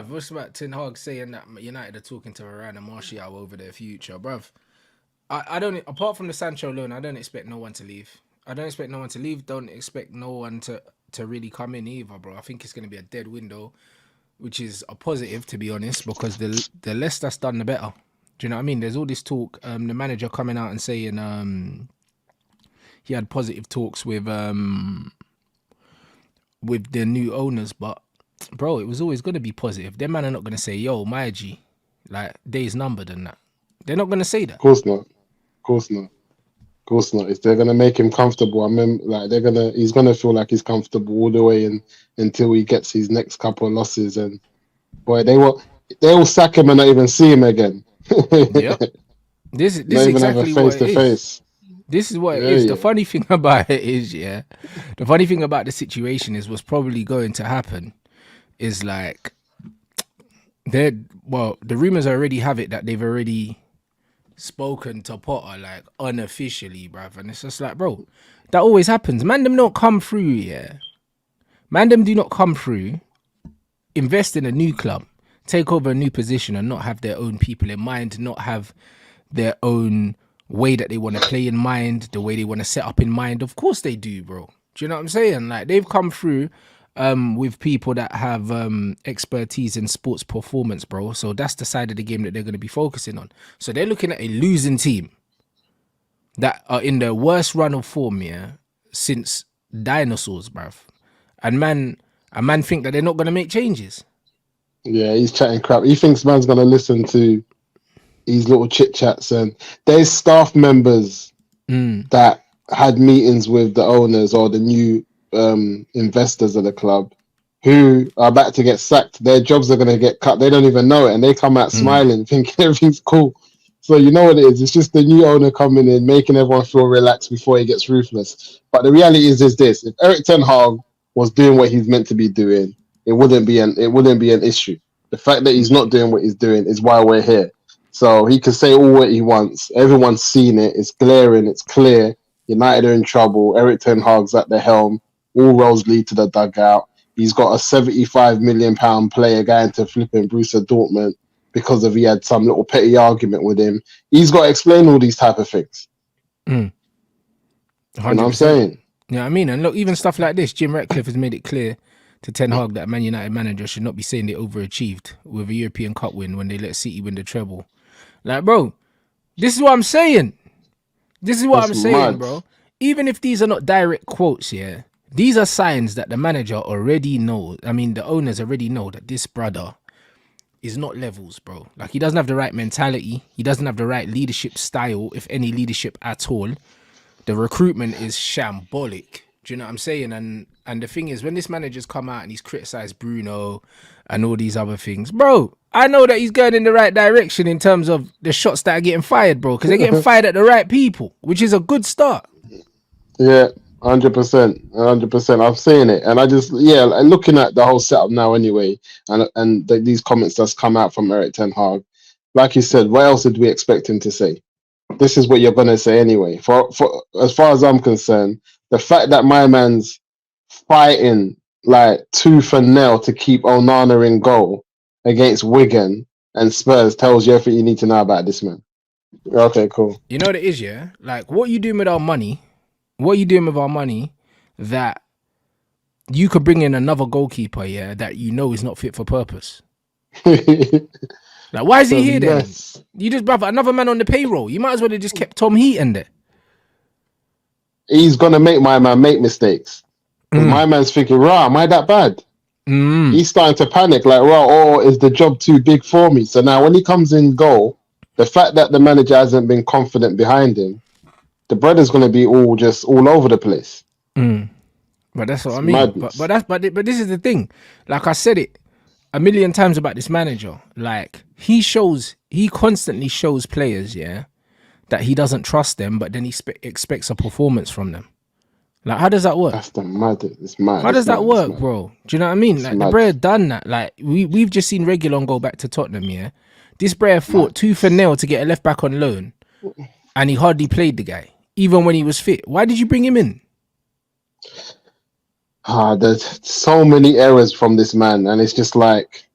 bruv, what's about Ten Hag saying that United are talking to Varane and Martial over their future, bruv? I don't, apart from the Sancho loan, I don't expect no one to leave. I don't expect no one to leave. Don't expect no one to really come in either, bro. I think it's going to be a dead window, which is a positive, to be honest, because the less that's done, the better. Do you know what I mean? There's all this talk. The manager coming out and saying he had positive talks with the new owners, but bro, it was always going to be positive. Them man are not going to say, yo, my G, like, days numbered and that. They're not going to say that. Of course not. Of course not. Of course not. If they're gonna make him comfortable, I mean, like he's gonna feel like he's comfortable all the way in until he gets his next couple of losses. And boy, they'll sack him and not even see him again. Yep. This is Not even exactly have a what face it to is. face. This is what it Yeah, is. yeah. The funny thing about it is, yeah, the funny thing about the situation is what's probably going to happen is like the rumors already have it that they've already spoken to Potter like unofficially, bruv. And it's just like, bro, that always happens. Man, them don't come through, yeah. Man, them do not come through, invest in a new club, take over a new position and not have their own people in mind, not have their own way that they want to play in mind, the way they want to set up in mind. Of course they do, bro. Do you know what I'm saying? Like, they've come through with people that have expertise in sports performance, bro. So that's the side of the game that they're going to be focusing on. So they're looking at a losing team that are in the worst run of form, yeah, since dinosaurs, bruv. And a man think that they're not going to make changes. Yeah, he's chatting crap. He thinks man's gonna listen to these little chit chats, and there's staff members that had meetings with the owners or the new investors of the club who are about to get sacked. Their jobs are going to get cut. They don't even know it, and they come out smiling, thinking everything's cool. So you know what it is. It's just the new owner coming in, making everyone feel relaxed before he gets ruthless. But the reality is this: if Eric Ten Hag was doing what he's meant to be doing, it wouldn't be an issue. The fact that he's not doing what he's doing is why we're here. So he can say all what he wants. Everyone's seen it. It's glaring. It's clear. United are in trouble. Eric Ten Hag's at the helm. All roads lead to the dugout. He's got a £75 million player going to flipping Borussia Dortmund because he had some little petty argument with him. He's got to explain all these type of things. 100%. You know what I'm saying? Yeah, I mean, and look, even stuff like this, Jim Ratcliffe has made it clear to Ten Hag that Man United manager should not be saying they overachieved with a European Cup win when they let City win the treble. Like, bro, this is what I'm saying. This is what I'm saying, bro. Even if these are not direct quotes, yeah, these are signs that the manager already knows. I mean, the owners already know that this brother is not levels, bro. Like, he doesn't have the right mentality. He doesn't have the right leadership style, if any leadership at all. The recruitment is shambolic. Do you know what I'm saying? And the thing is, when this manager's come out and he's criticised Bruno and all these other things, bro, I know that he's going in the right direction in terms of the shots that are getting fired, bro, because they're getting fired at the right people, which is a good start. Yeah, 100%. 100%. I've seen it. And I just, looking at the whole setup now anyway, and these comments that's come out from Eric Ten Hag, like you said, what else did we expect him to say? This is what you're going to say anyway. For as far as I'm concerned, the fact that my man's fighting like tooth and nail to keep Onana in goal against Wigan and Spurs tells you everything you need to know about this man. Okay, cool. You know what it is, yeah? Like, what are you doing with our money? What are you doing with our money that you could bring in another goalkeeper, yeah, that you know is not fit for purpose? Like, why is he here then? You just, brother, another man on the payroll. You might as well have just kept Tom Heaton there. He's going to make my man make mistakes. My man's thinking, am I that bad? He's starting to panic, like, is the job too big for me? So now when he comes in goal, the fact that the manager hasn't been confident behind him, the brother's going to be all over the place. But that's what I mean. But this is the thing. Like I said it a million times about this manager. Like, he constantly shows players, yeah, that he doesn't trust them, but then he expects a performance from them. Like, how does that work? That's the mad. It's mad. How does that work, bro? Do you know what I mean? Like, the Brer done that. Like, we've just seen Reguilon go back to Tottenham, yeah? This Brer fought tooth and nail to get a left back on loan, and he hardly played the guy, even when he was fit. Why did you bring him in? There's so many errors from this man, and it's just like,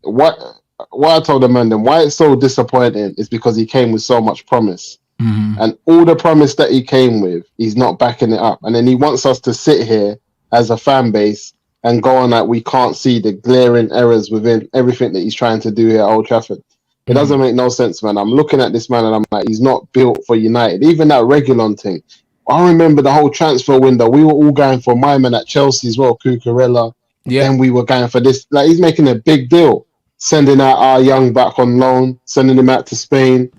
what I told the man then why it's so disappointing is because he came with so much promise. And all the promise that he came with, he's not backing it up. And then he wants us to sit here as a fan base and go on like we can't see the glaring errors within everything that he's trying to do here at Old Trafford. It doesn't make no sense, man. I'm looking at this man and I'm like, he's not built for United. Even that Reguilon thing. I remember the whole transfer window. We were all going for my man at Chelsea as well, Cucurella. Yeah. Then we were going for this. Like, he's making a big deal. Sending out our young back on loan, sending him out to Spain.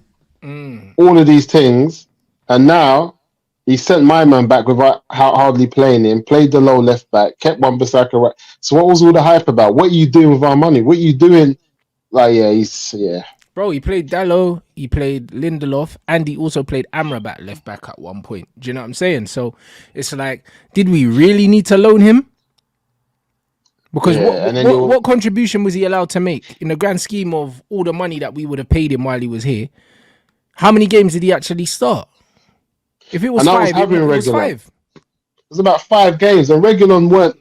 All of these things. And now he sent my man back without hardly playing him, played the low left back, kept Wan-Bissaka right. So what was all the hype about? What are you doing with our money? What are you doing? Like, Bro, he played Dallo, he played Lindelof, and he also played Amrabat left back at one point. Do you know what I'm saying? So it's like, did we really need to loan him? Because what contribution was he allowed to make in the grand scheme of all the money that we would have paid him while he was here? How many games did he actually start? If it was five, it was 5. It was about 5 games, and Reguilon weren't.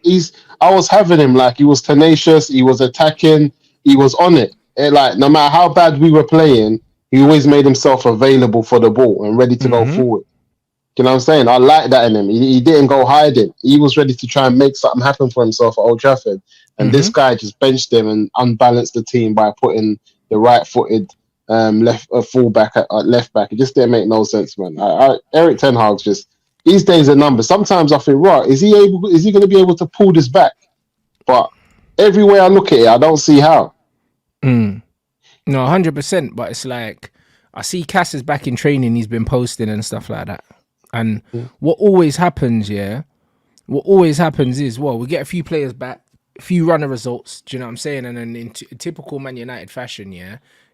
I was having him like he was tenacious, he was attacking, he was on it. Like no matter how bad we were playing, he always made himself available for the ball and ready to go forward. You know what I'm saying? I like that in him. He didn't go hiding. He was ready to try and make something happen for himself at Old Trafford. And this guy just benched him and unbalanced the team by putting the right-footed fullback at left back. It just didn't make no sense, man. Erik ten Hag's just these days a number. Sometimes I think, right, is he going to be able to pull this back? But every way I look at it, I don't see how. No, 100%. But it's like I see Cass is back in training. He's been posting and stuff like that. And what always happens, is, well, we get a few players back, a few runner results, do you know what I'm saying? And then in typical Man United fashion,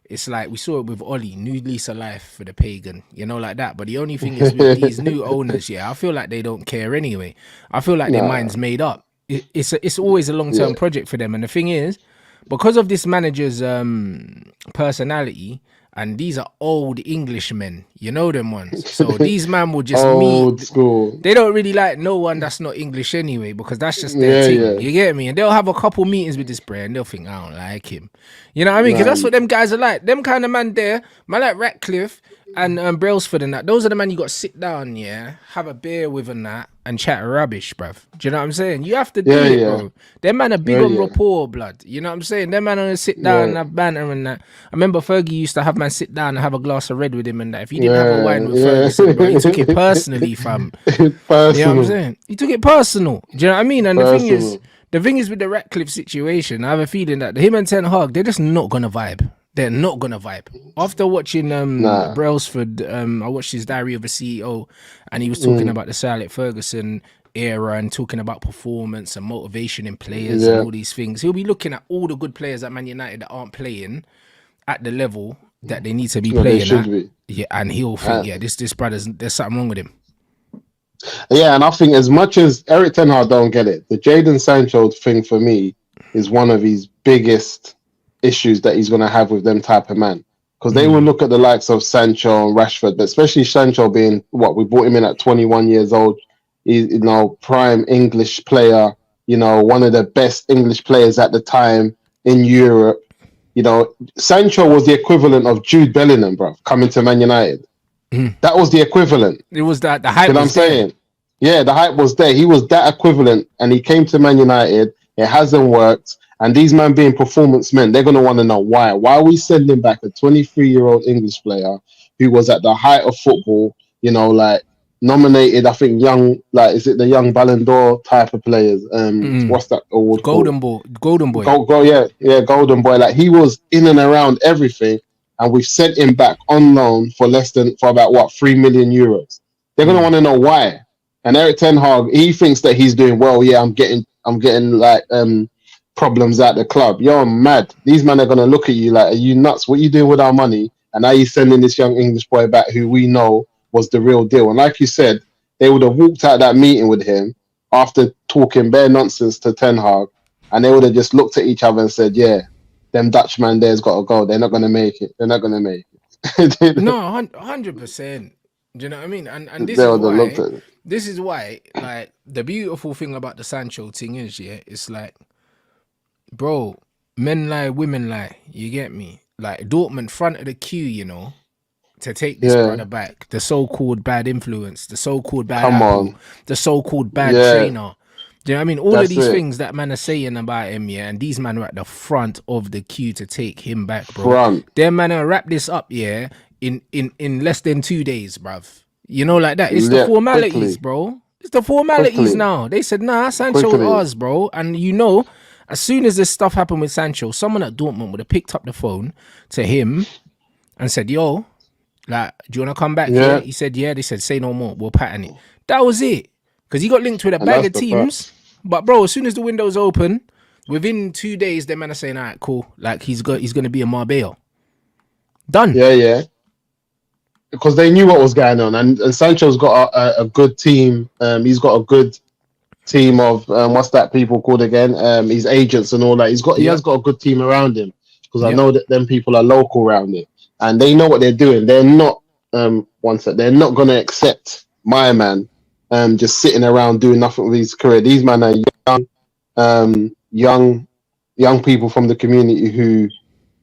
it's like we saw it with Ollie, new lease of life for the pagan, like that. But the only thing is with these new owners, I feel like they don't care anyway. I feel like their mind's made up. It's always a long-term project for them. And the thing is, because of this manager's personality, and these are old Englishmen, them ones. So these man will just old school. They don't really like no one that's not English anyway, because that's just their thing. Yeah. You get me? And they'll have a couple meetings with this player and they'll think, I don't like him. You know what I mean? Because that's what them guys are like. Them kind of man there, man like Ratcliffe and Brailsford and that. Those are the man you got to sit down, have a beer with and that, and chat rubbish, bruv. Do you know what I'm saying? You have to do it, bro. Them man are big on rapport, blood. You know what I'm saying? Them man are sit down and have banter and that. I remember Fergie used to have man sit down and have a glass of red with him and that. If you didn't have a wine with Ferguson, bro, he took it personally, fam. You know what I'm saying? He took it personal. Do you know what I mean? And the thing is with the Ratcliffe situation, I have a feeling that him and Ten Hag, they're just not gonna vibe. They're not gonna vibe. After watching Brailsford, I watched his Diary of a CEO, and he was talking about the Sir Alex Ferguson era and talking about performance and motivation in players and all these things. He'll be looking at all the good players at Man United that aren't playing at the level that they need to be playing at. Yeah, and he'll think, this brother's there's something wrong with him. Yeah, and I think as much as Erik ten Hag don't get it, the Jadon Sancho thing for me is one of his biggest issues that he's going to have with them type of man, because they will look at the likes of Sancho and Rashford, but especially Sancho being we brought him in at 21 years old. He's prime English player, one of the best English players at the time in Europe. Sancho was the equivalent of Jude Bellingham, bro, coming to Man United. That was the equivalent. It was that the hype. You know what I'm saying? Yeah, the hype was there. He was that equivalent, and he came to Man United. It hasn't worked. And these men being performance men, they're going to want to know why. Why are we sending back a 23-year-old English player who was at the height of football, nominated, I think, is it the young Ballon d'Or type of players? What's that award Golden called? Golden Boy. Golden Boy. Like, he was in and around everything, and we've sent him back on loan for about 3 million euros. They're going to want to know why. And Erik ten Hag, he thinks that he's doing well. Yeah, I'm getting problems at the club. You're mad. These men are going to look at you like, are you nuts? What are you doing with our money? And now you're sending this young English boy back who we know was the real deal. And like you said, they would have walked out that meeting with him after talking bare nonsense to Ten Hag, and they would have just looked at each other and said, yeah, them Dutchman there's got to go. They're not going to make it. No, 100%. Do you know what I mean? And this is why, like, the beautiful thing about the Sancho thing is, it's like, bro, Men lie, women lie. You get me? Like Dortmund front of the queue, you know, to take this Yeah, brother back. The so-called bad influence, the so-called bad come apple, on. the so-called bad Yeah, trainer. Do you know what I mean? All of that's these it. things that man are saying about him, yeah, and these men are at the front of the queue to take him back, bro. Front. Them man are wrap this up, yeah, in less than 2 days, bruv. You know, like that. It's the Yeah, formalities, quickly, bro. It's the formalities quickly, now. They said, nah, Sancho's quickly. ours, bro. And you know, as soon as this stuff happened with Sancho, someone at Dortmund would have picked up the phone to him and said, yo, like, do you want to come back here? Yeah, He said, yeah. They said, say no more. We'll pattern it. That was it. Because he got linked with a and bag that's of the teams. facts. But, bro, as soon as the window's open, within 2 days, them man are saying, all right, cool. Like, he's going to be a Marbella. Done. Yeah, yeah. Because they knew what was going on, and Sancho's got a good team. He's got a good team of what's that people called again? His agents and all that. He has Yep. got a good team around him because I Yep. know that them people are local around it and they know what they're doing. They're not they're not gonna accept my man just sitting around doing nothing with his career. These men are young people from the community who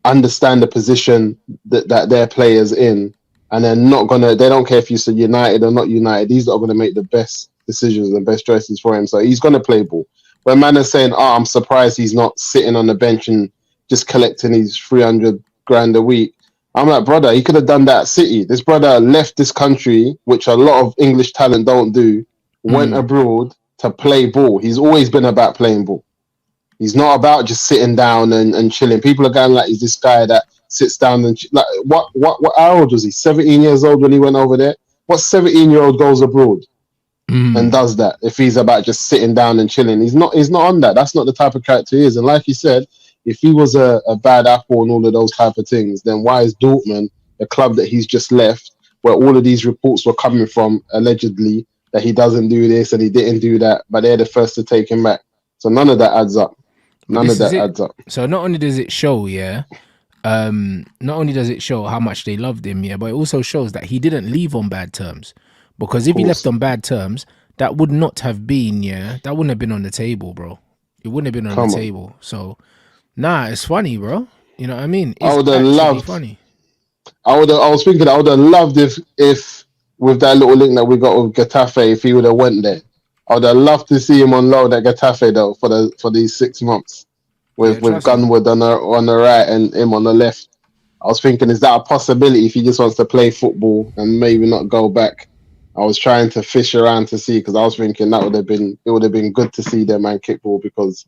understand the position that their players in, and they don't care if you said United or not United. These are gonna make the best decisions and best choices for him. So he's gonna play ball. When man is saying, "Oh, I'm surprised he's not sitting on the bench and just collecting his 300 grand a week," I'm like, brother, he could have done that at City. This brother left this country, which a lot of English talent don't do, went abroad to play ball. He's always been about playing ball. He's not about just sitting down and chilling. People are going like, he's this guy that sits down and like, how old was he? 17 years old when he went over there? What 17-year-old goes abroad and does that if he's about just sitting down and chilling? He's not on that. That's not the type of character he is. And like you said, if he was a bad apple and all of those type of things, then why is Dortmund, the club that he's just left, where all of these reports were coming from, allegedly, that he doesn't do this and he didn't do that, but they're the first to take him back. So none of that adds up. But None this of is that it. adds up. So not only does it show, yeah, not only does it show how much they loved him, yeah, but it also shows that he didn't leave on bad terms. Because if he left on bad terms, that would not have been, yeah, that wouldn't have been on the table, bro. It wouldn't have been on the Come on. table. So, nah, it's funny, bro. You know what I mean? I It's would have actually loved. funny. I was thinking I would have loved if with that little link that we got with Getafe, if he would have went there. I would have loved to see him on loan at Getafe though for these 6 months Yeah, with trust me. Gunwood on the right and him on the left. I was thinking, is that a possibility if he just wants to play football and maybe not go back? I was trying to fish around to see because I was thinking it would have been good to see them man kick ball because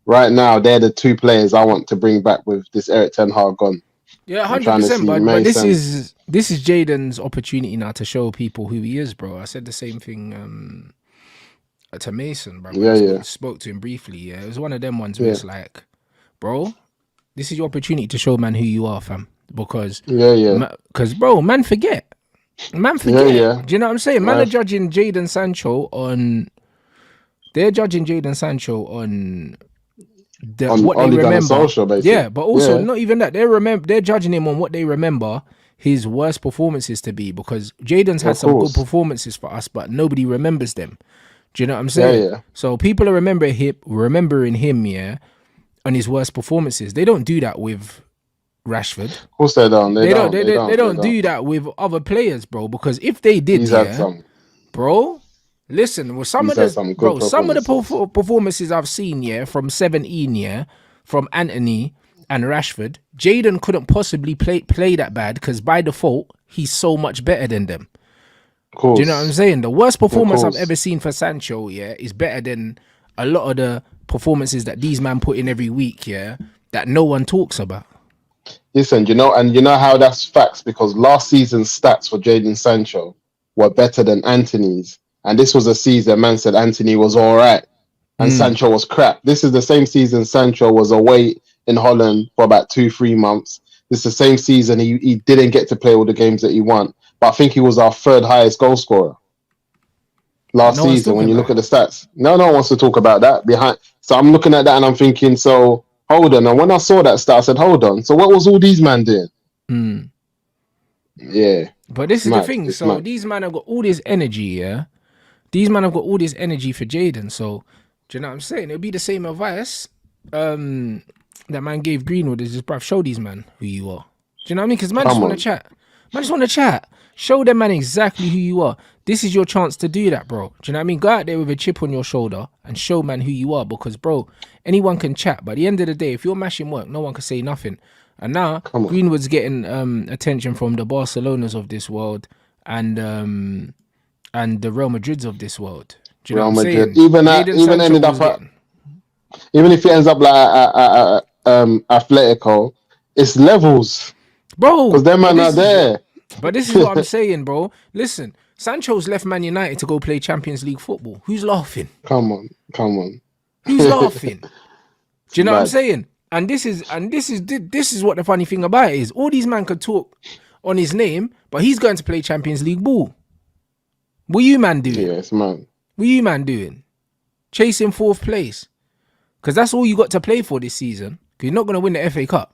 right now they're the two players I want to bring back with this Eric Ten Hag gone. Yeah, I'm hundred trying to percent, see bud. But this Mason. is Jaden's opportunity now to show people who he is, bro. I said the same thing to Mason, bro, when Yeah, I yeah, spoke to him briefly. Yeah, it was one of them ones where yeah, it's like, bro, this is your opportunity to show man who you are, fam. Because, yeah, yeah, bro, man forget. Man yeah, forget. yeah. Do you know what I'm saying? Man are I've, judging Jaden Sancho on. They're judging Jaden Sancho on what they on the Gunner remember. social, basically. Yeah, but also Yeah, not even that. They're judging him on what they remember his worst performances to be because Jaden's had of some good course. performances for us, but nobody remembers them. Do you know what I'm Yeah, saying? yeah. So people are remembering him, yeah, on his worst performances. They don't do that with Rashford. Of course they don't. They They don't. don't. They, They they, they don't. They don't don't. do that with other players, bro. Because if they did, He's had yeah, some. bro. Listen, with He's had some good some of the performances. performances I've seen, yeah, from 17, yeah, from Anthony and Rashford, Jaden couldn't possibly play that bad because by default he's so much better than them. Of Do you know what I'm course. saying? The worst Of performance I've course. ever seen for Sancho, yeah, is better than a lot of the performances that these men put in every week, yeah, that no one talks about. Listen, you know how that's facts because last season's stats for Jadon Sancho were better than Anthony's, and this was a season man said Anthony was all right and Sancho was crap. This is the same season Sancho was away in Holland for about 2-3 months. This is the same season he didn't get to play all the games that he won, but I think he was our third highest goal scorer But last no one's season. talking When you about look it. at the stats, no one wants to talk about that behind. So I'm looking at that and I'm thinking, so hold on. And when I saw that stat, I said, hold on. So what was all these men doing? Yeah, But this it's is the mad. thing. It's So mad. these men have got all this energy, yeah. These men have got all this energy for Jaden. So do you know what I'm saying? It'll be the same advice. that man gave Greenwood is just, bruv, show these man who you are. Do you know what I mean? Because man just Come want to on. chat. Man just want to chat. Show them man exactly who you are. This is your chance to do that, bro. Do you know what I mean? Go out there with a chip on your shoulder and show man who you are. Because, bro, anyone can chat. But at the end of the day, if you're mashing work, no one can say nothing. And now Come on. Greenwood's getting attention from the Barcelonas of this world and the Real Madrids of this world. Do you know Real what I'm Madrid. saying? Even Jadon ended Sancho was up at, getting... even if he ends up like Atletico, it's levels Bro, because them but man are there. But this is what I'm saying, bro. Listen, Sancho's left Man United to go play Champions League football. Who's laughing? Come on. Who's laughing? Do you know what I'm Mad. saying? And this is what the funny thing about it is. All these men could talk on his name, but he's going to play Champions League ball. What you man doing? Yes, man. What you man doing? Chasing 4th place. Because that's all you got to play for this season. Because you're not going to win the FA Cup.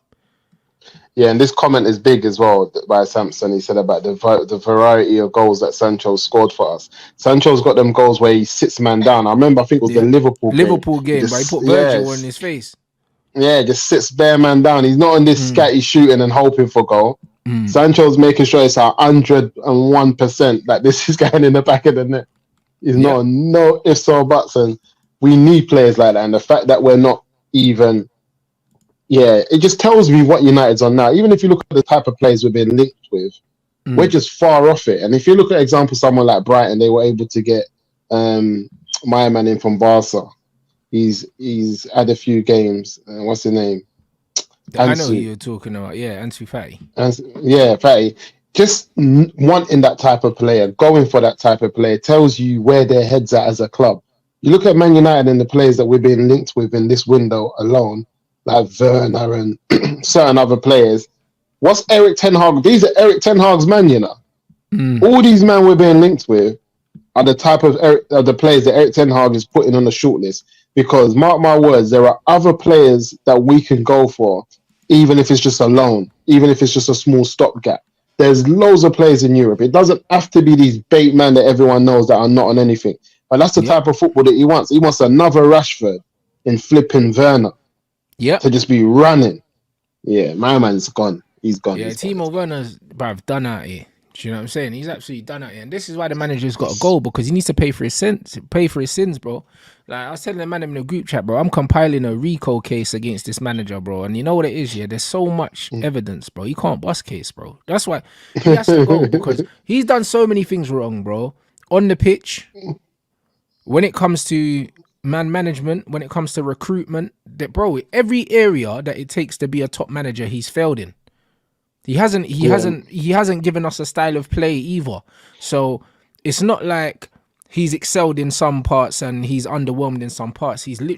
Yeah, and this comment is big as well by Samson. He said about the variety of goals that Sancho scored for us. Sancho's got them goals where he sits man down. I remember, I think it was the Liverpool game. But he put Virgil on his face. Yeah, just sits bare man down. He's not on this scatty shooting and hoping for goal. Sancho's making sure it's 101% that this is going in the back of the net. He's not no ifs or buts, and we need players like that. And the fact that we're not even... Yeah, it just tells me what United's on now. Even if you look at the type of players we've been linked with, we're just far off it. And if you look at, example, someone like Brighton, they were able to get my man in from Barca. He's had a few games. What's his name? I know who you're talking about. Yeah, Ansu Fati. Yeah, Fatty. Just wanting that type of player, going for that type of player, tells you where their head's at as a club. You look at Man United and the players that we've been linked with in this window alone, like Werner and certain other players. What's Eric Ten Hag? These are Eric Ten Hag's men, you know. All these men we're being linked with are the type of the players that Eric Ten Hag is putting on the shortlist. Because mark my words, there are other players that we can go for, even if it's just a loan, even if it's just a small stopgap. There's loads of players in Europe. It doesn't have to be these bait men that everyone knows that are not on anything. But that's the type of football that he wants. He wants another Rashford in flipping Werner. Yeah. To just be running. Yeah, my man's gone. He's gone. Yeah, he's Timo Werner's done out here. Do you know what I'm saying? He's absolutely done out here. And this is why the manager's got to go, because he needs to pay for his sins, bro. Like I was telling the man in the group chat, bro, I'm compiling a RICO case against this manager, bro. And you know what it is, yeah? There's so much evidence, bro. You can't bust case, bro. That's why he has to go, because he's done so many things wrong, bro. On the pitch, when it comes to man management, when it comes to recruitment, that, bro, every area that it takes to be a top manager, he's failed in. He hasn't given us a style of play either. So it's not like he's excelled in some parts and he's underwhelmed in some parts. He's literally